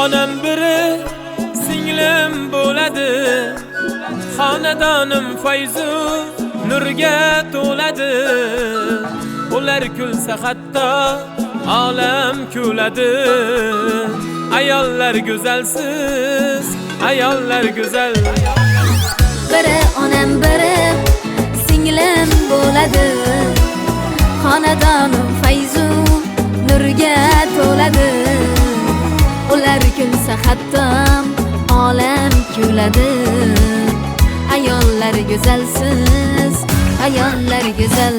Onam biri singlim bo'ladi, xonadonim fayzu nurga to'ladi. Ular kulsa hatto olam kuladi. Ayollar go'zalsiz, ayollar go'zal. Biri onam biri singlim bo'ladi, xonadonim fayzu nurga to'ladi. Ular kulsa hatto olam kuladi. Ayollar go'zalsiz, ayollar go'zal.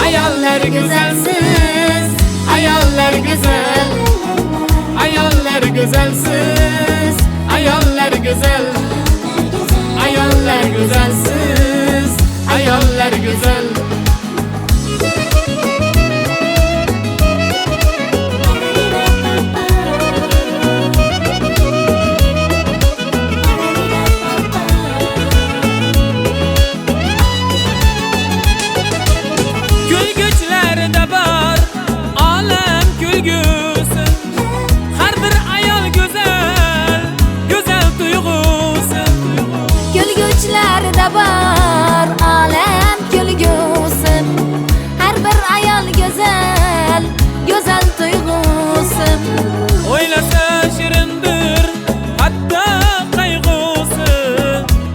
Ayollar go'zalsiz, ayollar go'zal. Ayollar go'zalsiz, ayollar go'zal. Ayollar go'zalsiz, ayollar go'zal. Kulguchlarda bor olam kulgusi. Har bir ayol go'zal, go'zal tuyg'usi. Kulguchlarda bor olam kulgusi. Har bir ayol go'zal, go'zal tuyg'usi. O'ylasa shirindir hatto qayg'usi.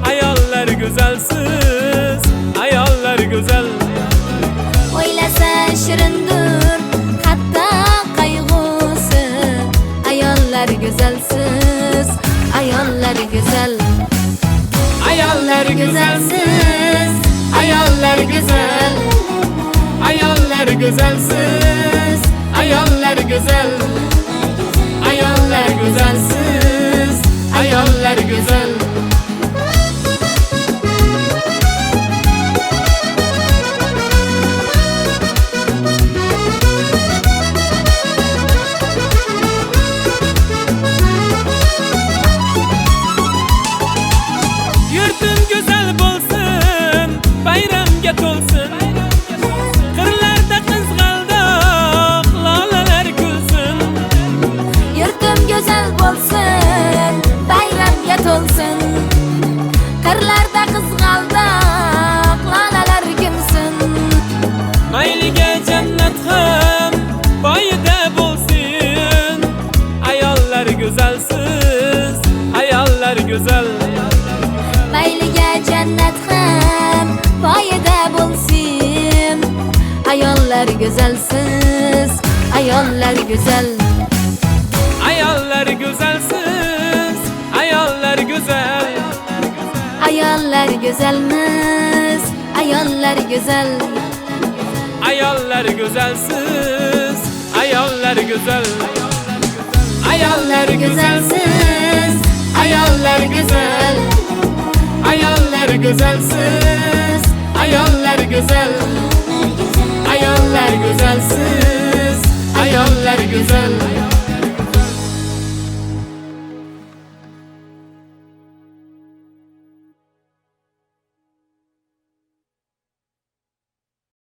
Ayollar go'zalsiz, ayollar go'zal. O'ylasa shirindir hatto qayg'usi. Ayollar go'zalsiz, ayollar go'zal. Ayollar go'zalsiz, ayollar go'zal. Ayollar go'zalsiz, ayollar go'zal. Ayollar go'zalsiz, ayollar go'zal. Yurtim go'zal bo'lsin, bayramga to'lsin. Qirlarda qizg'aldoq lolalar kulsin. Yurtim go'zal bo'lsin, bayramga to'lsin. Qirlarda qizg'aldoq lolalar kulsin. Mayliga jannat ham boyida bo'lsin. Ayollar go'zalsiz, ayollar go'zal. Mayliga jannat ham poyida bo'lsin. Ayollar go'zalsiz, ayollar go'zal. Ayollar go'zalsiz, ayollar go'zal. Ayollar go'zalmiz, ayollar go'zal. Ayollar go'zalsiz, ayollar go'zal. Ayollar go'zalsiz, ayollar go'zal. Ayollar go'zalsiz, ayollar go'zal. Ayollar go'zalsiz, ayollar go'zal.